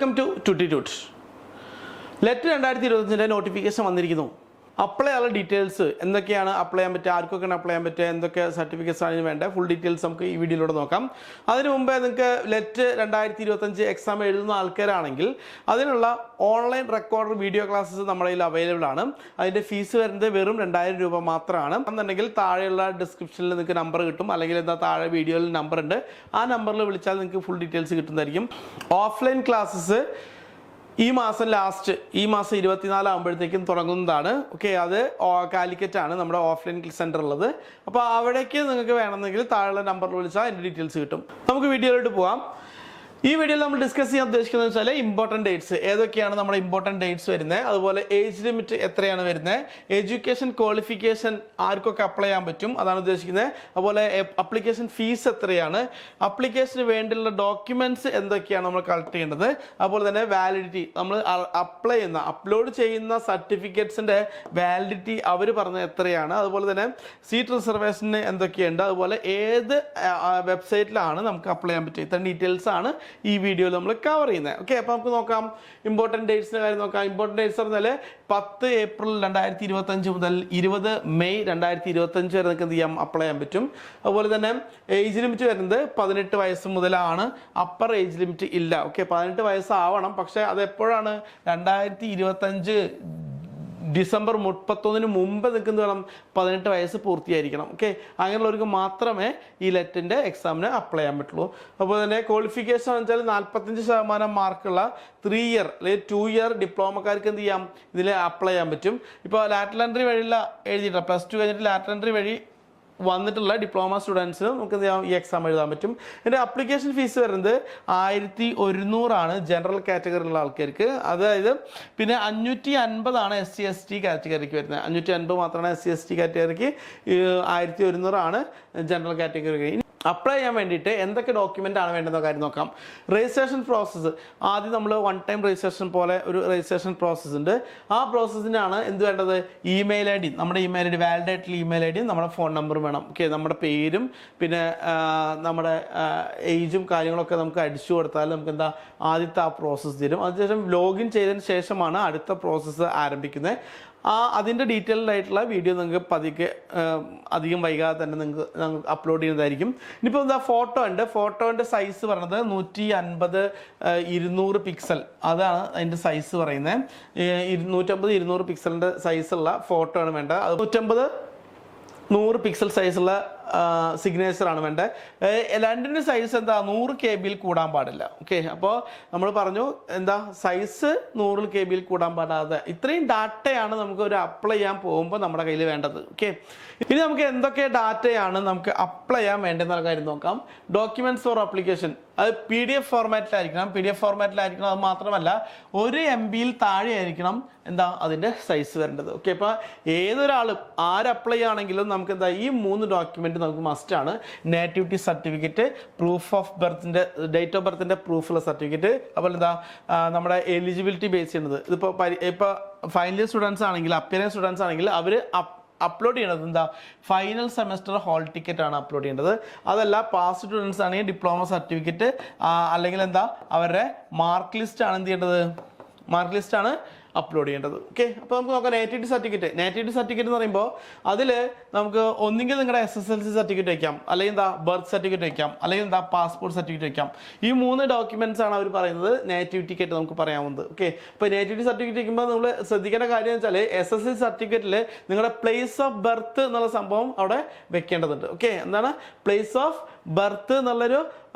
Welcome to Tutitute. LET 2025 notification വന്നിരിക്കുന്നു. Apply ചെയ്യാനുള്ള details എന്തൊക്കെയാണ്, അപ്ലൈ ചെയ്യാൻ പറ്റുക, ആർക്കൊക്കെയാണ് അപ്ലൈ ചെയ്യാൻ പറ്റുക, എന്തൊക്കെ സർട്ടിഫിക്കറ്റ്സ് ആണ് വേണ്ട, ഫുൾ ഡീറ്റെയിൽസ് നമുക്ക് ഈ വീഡിയോയിലൂടെ നോക്കാം. അതിന് മുമ്പേ നിങ്ങൾക്ക് ലെറ്റ് 2025 എക്സാം എഴുതുന്ന ആൾക്കാരാണെങ്കിൽ അതിനുള്ള ഓൺലൈൻ റെക്കോർഡ് വീഡിയോ ക്ലാസ്സസ് നമ്മുടെ കയ്യിൽ അവൈലബിൾ ആണ്. അതിൻ്റെ ഫീസ് വരുന്നത് വെറും 2000 രൂപ മാത്രമാണ്. എന്നുണ്ടെങ്കിൽ താഴെയുള്ള ഡിസ്ക്രിപ്ഷനിൽ നിങ്ങൾക്ക് നമ്പർ കിട്ടും, അല്ലെങ്കിൽ എന്താ താഴെ വീഡിയോയിൽ നമ്പർ ഉണ്ട്, ആ നമ്പറിൽ വിളിച്ചാൽ നിങ്ങൾക്ക് ഫുൾ ഡീറ്റെയിൽസ് കിട്ടുന്നതായിരിക്കും. ഓഫ്ലൈൻ ക്ലാസ്സസ് ഈ മാസം 24 ആകുമ്പോഴത്തേക്കും തുടങ്ങുന്നതാണ്. ഓക്കെ, അത് കാലിക്കറ്റ് ആണ് നമ്മുടെ ഓഫ്ലൈൻ സെൻറ്റർ ഉള്ളത്. അപ്പോൾ അവിടേക്ക് നിങ്ങൾക്ക് വേണമെന്നെങ്കിൽ താഴെ നമ്പറിൽ വിളിച്ചാൽ അതിൻ്റെ ഡീറ്റെയിൽസ് കിട്ടും. നമുക്ക് വീഡിയോയിലോട്ട് പോകാം. ഈ വീഡിയോയിൽ നമ്മൾ ഡിസ്കസ് ചെയ്യാൻ ഉദ്ദേശിക്കുന്നത് വെച്ചാൽ ഇമ്പോർട്ടൻറ്റ് ഡേറ്റ്സ് ഏതൊക്കെയാണ്, നമ്മുടെ ഇമ്പോർട്ടൻറ്റ് ഡേറ്റ്സ് വരുന്നത്, അതുപോലെ ഏജ് ലിമിറ്റ് എത്രയാണ് വരുന്നത്, എഡ്യൂക്കേഷൻ ക്വാളിഫിക്കേഷൻ ആർക്കൊക്കെ അപ്ലൈ ചെയ്യാൻ പറ്റും അതാണ് ഉദ്ദേശിക്കുന്നത്, അതുപോലെ അപ്ലിക്കേഷൻ ഫീസ് എത്രയാണ്, അപ്ലിക്കേഷന് വേണ്ടിയുള്ള ഡോക്യുമെൻറ്റ്സ് എന്തൊക്കെയാണ് നമ്മൾ കളക്ട് ചെയ്യേണ്ടത്, അതുപോലെ തന്നെ വാലിഡിറ്റി നമ്മൾ അപ്ലോഡ് ചെയ്യുന്ന സർട്ടിഫിക്കറ്റ്സിൻ്റെ വാലിഡിറ്റി അവർ പറഞ്ഞത് എത്രയാണ്, അതുപോലെ തന്നെ സീറ്റ് റിസർവേഷന് എന്തൊക്കെയുണ്ട്, അതുപോലെ ഏത് വെബ്സൈറ്റിലാണ് നമുക്ക് അപ്ലൈ ചെയ്യാൻ പറ്റുക, ഇത്തരം ഡീറ്റെയിൽസ് ആണ് ഈ വീഡിയോയിൽ നമ്മൾ കവർ ചെയ്യുന്നത്. ഓക്കെ, അപ്പോൾ നമുക്ക് നോക്കാം ഇമ്പോർട്ടൻറ്റ് ഡേറ്റ്സിൻ്റെ കാര്യം നോക്കാം. ഇമ്പോർട്ടൻറ്റ് ഡേറ്റ്സ് പറഞ്ഞാൽ 10 ഏപ്രിൽ 2025 മുതൽ 20 മെയ് 2025 വരെ നിങ്ങൾക്ക് എന്ത് ചെയ്യാം, അപ്ലൈ ചെയ്യാൻ പറ്റും. അതുപോലെ തന്നെ ഏജ് ലിമിറ്റ് വരുന്നത് 18 വയസ്സ് മുതലാണ്. അപ്പർ ഏജ് ലിമിറ്റ് ഇല്ല. ഓക്കെ, 18 വയസ്സാവണം, പക്ഷേ അത് എപ്പോഴാണ് 2025 ഡിസംബർ 31 മുമ്പ് നിൽക്കുന്ന വേണം 18 വയസ്സ് പൂർത്തിയായിരിക്കണം. ഓക്കെ, അങ്ങനെയുള്ളവർക്ക് മാത്രമേ ഈ ലെറ്റിൻ്റെ എക്സാമിന് അപ്ലൈ ചെയ്യാൻ പറ്റുള്ളൂ. അപ്പോൾ തന്നെ ക്വാളിഫിക്കേഷൻ എന്ന് വെച്ചാൽ 45% മാർക്കുള്ള 3 ഇയർ അല്ലെങ്കിൽ 2 ഇയർ ഡിപ്ലോമക്കാർക്ക് എന്ത് ചെയ്യാം, ഇതിൽ അപ്ലൈ ചെയ്യാൻ പറ്റും. ഇപ്പോൾ ലാറ്ററൽ എൻട്രി വഴിയുള്ള എഴുതിയിട്ടില്ല, +2 കഴിഞ്ഞിട്ട് ലാറ്ററൽ എൻട്രി വഴി വന്നിട്ടുള്ള ഡിപ്ലോമ സ്റ്റുഡൻസിന് നമുക്ക് എന്ത് ചെയ്യാം, ഈ എക്സാം എഴുതാൻ പറ്റും. ഇതിൻ്റെ അപ്ലിക്കേഷൻ ഫീസ് വരുന്നത് 1100 ആണ് ജനറൽ കാറ്റഗറിയിലുള്ള ആൾക്കാർക്ക്. അതായത് പിന്നെ 550 SC/ST കാറ്റഗറിക്ക് വരുന്നത്. 550 മാത്രമാണ് SC/ST കാറ്റഗറിക്ക്, 1100 ആണ് ജനറൽ കാറ്റഗറി. അപ്ലൈ ചെയ്യാൻ വേണ്ടിയിട്ട് എന്തൊക്കെ ഡോക്യുമെൻ്റ് ആണ് വേണ്ടെന്ന കാര്യം നോക്കാം. രജിസ്ട്രേഷൻ പ്രോസസ്സ് ആദ്യം നമ്മൾ 1 ടൈം രജിസ്ട്രേഷൻ പോലെ ഒരു രജിസ്ട്രേഷൻ പ്രോസസ്സ് ഉണ്ട്. ആ പ്രോസസ്സിനാണ് എന്ത് വേണ്ടത്, ഇമെയിൽ ഐ ഡി, നമ്മുടെ ഇമെയിൽ ഐ ഡി, വാലിഡ് ആയിട്ടുള്ള ഇമെയിൽ ഐ ഡിയും നമ്മുടെ ഫോൺ നമ്പറും വേണം. ഓക്കെ, നമ്മുടെ പേരും പിന്നെ നമ്മുടെ ഏജും കാര്യങ്ങളൊക്കെ നമുക്ക് അടിച്ചു കൊടുത്താൽ നമുക്ക് എന്താ ആദ്യത്തെ ആ പ്രോസസ്സ് തരും. അതിനുശേഷം ലോഗിൻ ചെയ്തതിന് ശേഷമാണ് അടുത്ത പ്രോസസ്സ് ആരംഭിക്കുന്നത്. അതിൻ്റെ ഡീറ്റെയിൽഡ് ആയിട്ടുള്ള വീഡിയോ നിങ്ങൾക്ക് പതിക്കെ അധികം വൈകാതെ തന്നെ നിങ്ങൾക്ക് അപ്ലോഡ് ചെയ്യുന്നതായിരിക്കും. ഇനിയിപ്പോൾ എന്താ ഫോട്ടോ ഉണ്ട്. ഫോട്ടോൻ്റെ സൈസ് പറയുന്നത് 150x200 പിക്സൽ, അതാണ് അതിൻ്റെ സൈസ് പറയുന്നത്. 150x200 പിക്സലിൻ്റെ സൈസുള്ള ഫോട്ടോ ആണ് വേണ്ടത്. അത് 150x100 പിക്സൽ സൈസുള്ള സിഗ്നേച്ചറാണ് വേണ്ടത്. രണ്ടിൻ്റെ സൈസ് എന്താ 100 KB കൂടാൻ പാടില്ല. ഓക്കെ, അപ്പോൾ നമ്മൾ പറഞ്ഞു എന്താ സൈസ് 100 KB കൂടാൻ പാടാതെ ഇത്രയും ഡാറ്റയാണ് നമുക്ക് ഒരു അപ്ലൈ ചെയ്യാൻ പോകുമ്പോൾ നമ്മുടെ കയ്യിൽ വേണ്ടത്. ഓക്കെ, ഇനി നമുക്ക് എന്തൊക്കെ ഡാറ്റയാണ് നമുക്ക് അപ്ലൈ ചെയ്യാൻ വേണ്ടെന്നുള്ള കാര്യം നോക്കാം. ഡോക്യുമെന്റ്സ് ഫോർ ആപ്ലിക്കേഷൻ അത് PDF ഫോർമാറ്റിലായിരിക്കണം. PDF ഫോർമാറ്റിലായിരിക്കണം. അത് മാത്രമല്ല 1 MB താഴെ ആയിരിക്കണം എന്താ അതിൻ്റെ സൈസ് വരേണ്ടത്. ഓക്കെ, അപ്പോൾ ഏതൊരാളും അപ്ലൈ ആണെങ്കിലും നമുക്ക് എന്താ ഈ 3 ഡോക്യുമെന്റ് നമുക്ക് മസ്റ്റ് ആണ്. നേറ്റിവിറ്റി സർട്ടിഫിക്കറ്റ്, പ്രൂഫ് ഓഫ് ബർത്തിൻ്റെ ഡേറ്റ് ഓഫ് ബർത്തിൻ്റെ പ്രൂഫുള്ള സർട്ടിഫിക്കറ്റ്, അതുപോലെ എന്താ നമ്മുടെ എലിജിബിലിറ്റി ബേസ് ചെയ്യുന്നത്. ഇപ്പോൾ ഫൈനൽ ഇയർ സ്റ്റുഡൻസ് ആണെങ്കിൽ, അപ്പിയറൻസ് സ്റ്റുഡൻസ് ആണെങ്കിൽ അവർ അപ്ലോഡ് ചെയ്യേണ്ടത് എന്താ ഫൈനൽ സെമസ്റ്റർ ഹോൾ ടിക്കറ്റ് ആണ് അപ്ലോഡ് ചെയ്യേണ്ടത്. അതല്ല പാസ് സ്റ്റുഡൻസ് ആണെങ്കിൽ ഡിപ്ലോമ സർട്ടിഫിക്കറ്റ്, അല്ലെങ്കിൽ എന്താ അവരുടെ മാർക്ക് ലിസ്റ്റ് ആണ് എന്ത് ചെയ്യേണ്ടത്, മാർക്ക് ലിസ്റ്റ് ആണ് അപ്ലോഡ് ചെയ്യേണ്ടത്. ഓക്കെ, അപ്പോൾ നമുക്ക് നോക്കാം നേറ്റിവിറ്റി സർട്ടിഫിക്കറ്റ്. നേറ്റിവിറ്റി സർട്ടിഫിക്കറ്റ് എന്ന് പറയുമ്പോൾ അതിൽ നമുക്ക് ഒന്നുകിൽ നിങ്ങളുടെ SSLC സർട്ടിഫിക്കറ്റ് വയ്ക്കാം, അല്ലെങ്കിൽ എന്താ ബർത്ത് സർട്ടിഫിക്കറ്റ് വയ്ക്കാം, അല്ലെങ്കിൽ എന്താ പാസ്പോർട്ട് സർട്ടിഫിക്കറ്റ് വയ്ക്കാം. ഈ 3 ഡോക്യുമെന്റ്സ് ആണ് അവർ പറയുന്നത് നേറ്റിവിറ്റിക്കായിട്ട് നമുക്ക് പറയാവുന്നത്. ഓക്കെ, അപ്പോൾ നേറ്റിവിറ്റി സർട്ടിഫിക്കറ്റ് വയ്ക്കുമ്പോൾ നമ്മൾ ശ്രദ്ധിക്കേണ്ട കാര്യം എന്ന് വെച്ചാൽ SSLC സർട്ടിഫിക്കറ്റിൽ നിങ്ങളുടെ പ്ലേസ് ഓഫ് ബർത്ത് എന്നുള്ള സംഭവം അവിടെ വെക്കേണ്ടതുണ്ട്. ഓക്കെ, എന്താണ് പ്ലേസ് ഓഫ് ബർത്ത് എന്നുള്ളൊരു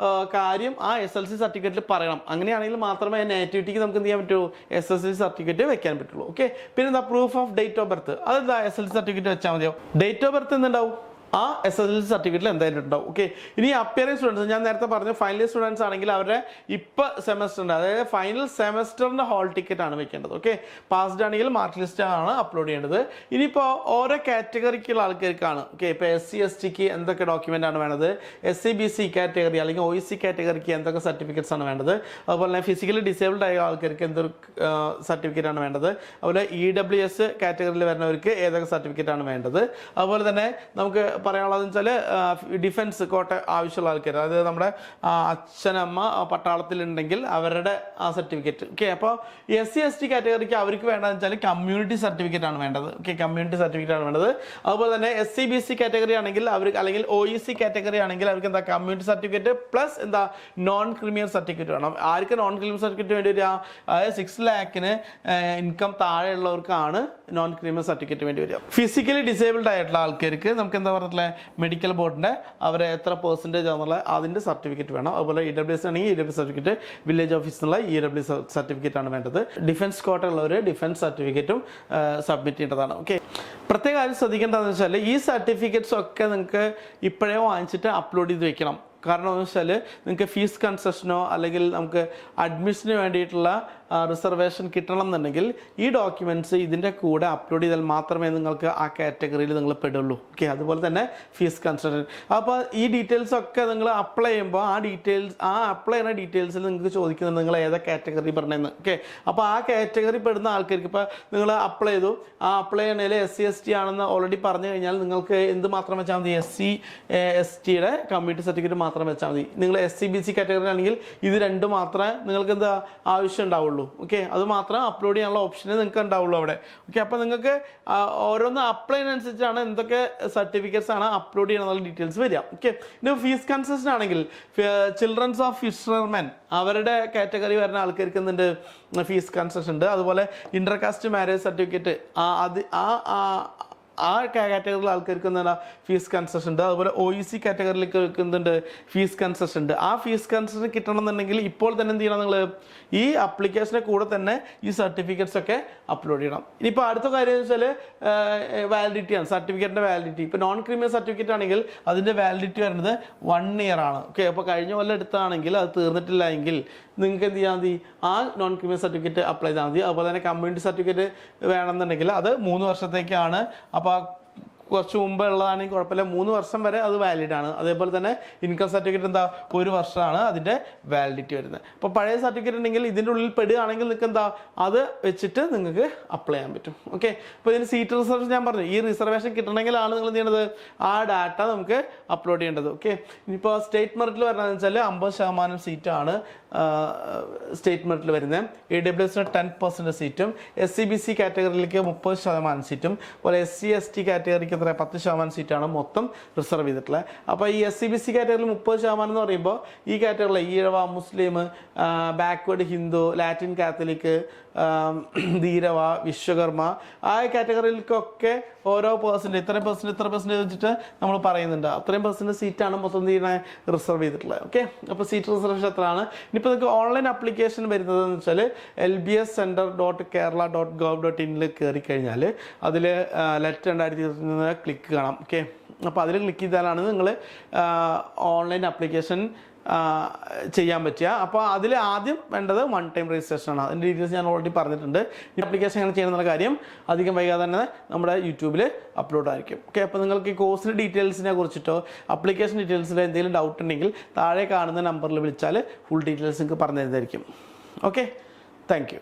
കാര്യം ആ SSLC സർട്ടിഫിക്കറ്റിൽ പറയണം. അങ്ങനെയാണെങ്കിൽ മാത്രമേ നേറ്റിവിറ്റിക്ക് നമുക്ക് എന്ത് ചെയ്യാൻ പറ്റൂ, SSLC സർട്ടിഫിക്കറ്റ് വെക്കാൻ പറ്റുള്ളൂ. ഓക്കെ, പിന്നെ എന്താ proof of date of birth, അതെന്താ SSLC സർട്ടിഫിക്കറ്റ് വെച്ചാൽ മതിയോ. ഡേറ്റ് ഓഫ് ബർത്ത് എന്തുണ്ടാവും, ആ SSLC സർട്ടിഫിക്കറ്റിൽ എന്തായാലും ഉണ്ടാവും. ഓക്കെ, ഇനി അപ്പിയറിംഗ് സ്റ്റുഡൻസ് ഞാൻ നേരത്തെ പറഞ്ഞു ഫൈനൽ ഇയർ സ്റ്റുഡൻസ് ആണെങ്കിൽ അവരുടെ ഇപ്പോൾ സെമസ്റ്ററിൻ്റെ അതായത് ഫൈനൽ സെമസ്റ്ററിൻ്റെ ഹോൾ ടിക്കറ്റ് ആണ് വെക്കേണ്ടത്. ഓക്കെ, പാസ്ഡ് ആണെങ്കിൽ മാർക്ക് ലിസ്റ്റ് ആണ് അപ്ലോഡ് ചെയ്യേണ്ടത്. ഇനിയിപ്പോൾ ഓരോ കാറ്റഗറിക്കുള്ള ആൾക്കാർക്കാണ്. ഓക്കെ, ഇപ്പോൾ SC/STക്ക് എന്തൊക്കെ ഡോക്യുമെൻ്റ് ആണ് വേണ്ടത്, SC/BC കാറ്റഗറി അല്ലെങ്കിൽ OEC കാറ്റഗറിക്ക് എന്തൊക്കെ സർട്ടിഫിക്കറ്റ്സ് ആണ് വേണ്ടത്, അതുപോലെ തന്നെ ഫിസിക്കലി ഡിസേബിൾഡ് ആയ ആൾക്കാർക്ക് എന്തൊരു സർട്ടിഫിക്കറ്റ് ആണ് വേണ്ടത്, അതുപോലെ EWS കാറ്റഗറിയിൽ വരുന്നവർക്ക് ഏതൊക്കെ സർട്ടിഫിക്കറ്റ് ആണ് വേണ്ടത്, അതുപോലെ തന്നെ നമുക്ക് പറയാനുള്ളതെന്ന് വെച്ചാൽ ഡിഫൻസ് കോട്ട ആവശ്യമുള്ള ആൾക്കാർ, അതായത് നമ്മുടെ അച്ഛനമ്മ പട്ടാളത്തിലുണ്ടെങ്കിൽ അവരുടെ ആ സർട്ടിഫിക്കറ്റ്. ഓക്കെ, അപ്പോൾ SC/ST കാറ്റഗറിക്ക് അവർക്ക് വേണ്ടതെന്ന് വെച്ചാൽ കമ്മ്യൂണിറ്റി സർട്ടിഫിക്കറ്റ് ആണ് വേണ്ടത്. ഓക്കെ, കമ്മ്യൂണിറ്റി സർട്ടിഫിക്കറ്റ് ആണ് വേണ്ടത്. അതുപോലെ തന്നെ SC/BC കാറ്റഗറി ആണെങ്കിൽ അവർക്ക്, അല്ലെങ്കിൽ OEC കാറ്റഗറി ആണെങ്കിൽ അവർക്ക് എന്താ കമ്മ്യൂണിറ്റി സർട്ടിഫിക്കറ്റ് പ്ലസ് എന്താ നോൺ ക്രിമിനൽ സർട്ടിഫിക്കറ്റ് വേണം. ആർക്ക് നോൺ ക്രിമിനൽ സർട്ടിഫിക്കറ്റ് വേണ്ടി വരിക? അതായത് 6 lakhന് ഇൻകം താഴെയുള്ളവർക്കാണ് നോൺ ക്രിമിനൽ സർട്ടിഫിക്കറ്റ് വേണ്ടി വരിക. ഫിസിക്കലി ഡിസേബിൾഡ് ആയിട്ടുള്ള ആൾക്കാർക്ക് നമുക്ക് എന്താ പറഞ്ഞിട്ടുള്ള മെഡിക്കൽ ബോർഡിൻ്റെ അവർ എത്ര പെർസെൻറ്റേജ് ആണെന്നുള്ള അതിൻ്റെ സർട്ടിഫിക്കറ്റ് വേണം. അതുപോലെ EWS ആണെങ്കിൽ EWS സർട്ടിഫിക്കറ്റ്, വില്ലേജ് ഓഫീസിനുള്ള EWS സർട്ടിഫിക്കറ്റ് ആണ് വേണ്ടത്. ഡിഫൻസ് കോട്ട ഉള്ളവർ ഡിഫൻസ് സർട്ടിഫിക്കറ്റും സബ്മിറ്റ് ചെയ്യേണ്ടതാണ്. ഓക്കെ, പ്രത്യേക കാര്യം ശ്രദ്ധിക്കേണ്ടതെന്ന് വെച്ചാൽ ഈ സർട്ടിഫിക്കറ്റ്സ് ഒക്കെ നിങ്ങൾക്ക് ഇപ്പോഴേ വാങ്ങിച്ചിട്ട് അപ്ലോഡ് ചെയ്ത് വെക്കണം. കാരണം എന്ന് വെച്ചാൽ നിങ്ങൾക്ക് ഫീസ് കൺസെഷനോ അല്ലെങ്കിൽ നമുക്ക് അഡ്മിഷന് വേണ്ടിയിട്ടുള്ള റിസർവേഷൻ കിട്ടണം എന്നുണ്ടെങ്കിൽ ഈ ഡോക്യുമെൻറ്റ്സ് ഇതിൻ്റെ കൂടെ അപ്ലോഡ് ചെയ്താൽ മാത്രമേ നിങ്ങൾക്ക് ആ കാറ്റഗറിയിൽ നിങ്ങൾ പെടുള്ളൂ. ഓക്കെ, അതുപോലെ തന്നെ ഫീസ് കൺസെഷൻ. അപ്പോൾ ഈ ഡീറ്റെയിൽസ് ഒക്കെ നിങ്ങൾ അപ്ലൈ ചെയ്യുമ്പോൾ ആ അപ്ലൈ ചെയ്യുന്ന ഡീറ്റെയിൽസിൽ നിങ്ങൾക്ക് ചോദിക്കുന്നത് നിങ്ങൾ ഏതാ കാറ്റഗറി പറഞ്ഞതെന്ന്. ഓക്കെ, അപ്പോൾ ആ കാറ്റഗറി പെടുന്ന ആൾക്കാർക്ക് ഇപ്പോൾ നിങ്ങൾ അപ്ലൈ ചെയ്തു, ആ അപ്ലൈ ചെയ്യണതിൽ SC/ST ആണെന്ന് ഓൾറെഡി പറഞ്ഞു കഴിഞ്ഞാൽ നിങ്ങൾക്ക് എന്ത് മാത്രം വെച്ചാൽ മതി? SC/STയുടെ കമ്മ്യൂണിറ്റി സർട്ടിഫിക്കറ്റ് മാത്രം വെച്ചാൽ മതി. നിങ്ങൾ SC/BC കാറ്റഗറി ആണെങ്കിൽ ഇത് രണ്ടും മാത്രമേ നിങ്ങൾക്ക് എന്താ ആവശ്യം ഉണ്ടാവുള്ളൂ. ഓക്കെ, അത് മാത്രം അപ്ലോഡ് ചെയ്യാനുള്ള ഓപ്ഷന് നിങ്ങൾക്ക് ഉണ്ടാവുള്ളൂ അവിടെ. ഓക്കെ, അപ്പോൾ നിങ്ങൾക്ക് ഓരോന്ന് അപ്ലൈ ചെയ്യുന്നതനുസരിച്ചാണ് എന്തൊക്കെ സർട്ടിഫിക്കറ്റ്സ് ആണ് അപ്ലോഡ് ചെയ്യണമെന്നുള്ള ഡീറ്റെയിൽസ് വരിക. ഓക്കെ, ഇനി ഫീസ് കൺസെഷൻ ആണെങ്കിൽ ചിൽഡ്രൻസ് ഓഫ് ഫിഷർമെൻ അവരുടെ കാറ്റഗറി വരുന്ന ആൾക്കാർക്ക് എന്തുണ്ട്? ഫീസ് കൺസെഷൻ ഉണ്ട്. അതുപോലെ ഇന്റർകാസ്റ്റ് മാരേജ് സർട്ടിഫിക്കറ്റ് ആ കാറ്റഗറിയിലെ ആൾക്കാർക്ക് എന്താണ് ഫീസ് കൺസെഷൻ ഉണ്ട്. അതുപോലെ OEC കാറ്റഗറിയിലേക്ക് എന്തുണ്ട്? ഫീസ് കൺസെഷൻ ഉണ്ട്. ആ ഫീസ് കൺസെഷൻ കിട്ടണം എന്നുണ്ടെങ്കിൽ ഇപ്പോൾ തന്നെ എന്ത് ചെയ്യണം? നിങ്ങൾ ഈ അപ്ലിക്കേഷനെ കൂടെ തന്നെ ഈ സർട്ടിഫിക്കറ്റ്സ് ഒക്കെ അപ്ലോഡ് ചെയ്യണം. ഇനിയിപ്പോൾ അടുത്ത കാര്യം എന്ന് വെച്ചാൽ വാലിഡിറ്റിയാണ്, സർട്ടിഫിക്കറ്റിൻ്റെ വാലിഡിറ്റി. ഇപ്പോൾ നോൺ ക്രിമിനൽ സർട്ടിഫിക്കറ്റ് ആണെങ്കിൽ അതിൻ്റെ വാലിഡിറ്റി വരുന്നത് 1 year ആണ്. ഓക്കെ, അപ്പോൾ കഴിഞ്ഞ കൊല്ലം എടുത്താണെങ്കിൽ അത് തീർന്നിട്ടില്ല എങ്കിൽ നിങ്ങൾക്ക് എന്ത് ചെയ്യാൻ മതി? ആ നോൺ ക്രിമിനൽ സർട്ടിഫിക്കറ്റ് അപ്ലൈ ചെയ്താൽ മതി. അതുപോലെ തന്നെ കമ്മ്യൂണിറ്റി സർട്ടിഫിക്കറ്റ് വേണമെന്നുണ്ടെങ്കിൽ അത് 3 വർഷത്തേക്കാണ്. അപ്പോൾ കുറച്ച് മുമ്പ് ഉള്ളതാണെങ്കിൽ കുഴപ്പമില്ല, 3 വർഷം വരെ അത് വാലിഡ് ആണ്. അതേപോലെ തന്നെ ഇൻകം സർട്ടിഫിക്കറ്റ് എന്താ 1 വർഷമാണ് അതിൻ്റെ വാലിഡിറ്റി വരുന്നത്. അപ്പോൾ പഴയ സർട്ടിഫിക്കറ്റ് ഉണ്ടെങ്കിൽ ഇതിൻ്റെ ഉള്ളിൽ പെടുകയാണെങ്കിൽ നിങ്ങൾക്ക് എന്താ അത് വെച്ചിട്ട് നിങ്ങൾക്ക് അപ്ലൈ ചെയ്യാൻ പറ്റും. ഓക്കെ, അപ്പോൾ ഇതിന് സീറ്റ് റിസർവേഷൻ ഞാൻ പറഞ്ഞു, ഈ റിസർവേഷൻ കിട്ടണമെങ്കിലാണ് നിങ്ങൾ എന്ത് ചെയ്യേണ്ടത്? ആ ഡാറ്റ നമുക്ക് അപ്ലോഡ് ചെയ്യേണ്ടത്. ഓക്കെ, ഇനിയിപ്പോൾ സ്റ്റേറ്റ് മെറിറ്റിൽ വരുന്നതെന്ന് വെച്ചാൽ 50% സീറ്റാണ് സ്റ്റേറ്റ് മെറിറ്റിൽ വരുന്നത്. EWSന് 10% സീറ്റും, SC/BC കാറ്റഗറിയിലേക്ക് 30% സീറ്റും, അതുപോലെ SC/ST കാറ്റഗറിക്ക് 10% സീറ്റാണ് മൊത്തം റിസർവ് ചെയ്തിട്ടുള്ളത്. അപ്പോൾ ഈ SC/BC കാറ്റഗറിയിൽ 30% എന്ന് പറയുമ്പോൾ ഈ കാറ്റഗറിയിൽ ഈഴവ, മുസ്ലിം, backward Hindu, Latin Catholic, ധീരവ, Vishwakarma ആ കാറ്റഗറിയിലേക്കൊക്കെ ഓരോ ഇത്ര പെർസെൻറ്റേജ് വെച്ചിട്ട് നമ്മൾ പറയുന്നുണ്ട്. അത്രയും പെർസെൻറ്റേജ് സീറ്റാണ് മൊത്തം റിസർവ് ചെയ്തിട്ടുള്ളത്. ഓക്കെ, അപ്പോൾ സീറ്റ് റിസർവേഷൻ എത്രയാണ്? ഇനിയിപ്പോൾ നിങ്ങൾക്ക് ഓൺലൈൻ ആപ്ലിക്കേഷൻ വരുന്നതെന്ന് വെച്ചാൽ lbscenter.kerala.gov.in കയറി കഴിഞ്ഞാൽ അതിൽ ലെറ്റ് 2020 ക്ലിക്ക് കാണാം. ഓക്കെ, അപ്പോൾ അതിൽ ക്ലിക്ക് ചെയ്താലാണ് നിങ്ങൾ ഓൺലൈൻ ആപ്ലിക്കേഷൻ ചെയ്യാൻ പറ്റുക. അപ്പോൾ അതിൽ ആദ്യം വേണ്ടത് 1 time രജിസ്ട്രേഷൻ ആണ്. അതിൻ്റെ ഡീറ്റെയിൽസ് ഞാൻ ഓൾറെഡി പറഞ്ഞിട്ടുണ്ട്. ഈ ആപ്ലിക്കേഷൻ എങ്ങനെ ചെയ്യണമെന്നുള്ള കാര്യം അധികം വൈകാതെ തന്നെ നമ്മുടെ യൂട്യൂബിൽ അപ്ലോഡ് ആയിരിക്കും. ഓക്കെ, അപ്പോൾ നിങ്ങൾക്ക് ഈ കോഴ്സിൻ്റെ ഡീറ്റെയിൽസിനെ കുറിച്ചിട്ടോ ആപ്ലിക്കേഷൻ ഡീറ്റെയിൽസിൽ എന്തെങ്കിലും ഡൗട്ട് ഉണ്ടെങ്കിൽ താഴെ കാണുന്ന നമ്പറിൽ വിളിച്ചാൽ ഫുൾ ഡീറ്റെയിൽസ് നിങ്ങൾക്ക് പറഞ്ഞു തരുന്നതായിരിക്കും. Okay, thank you.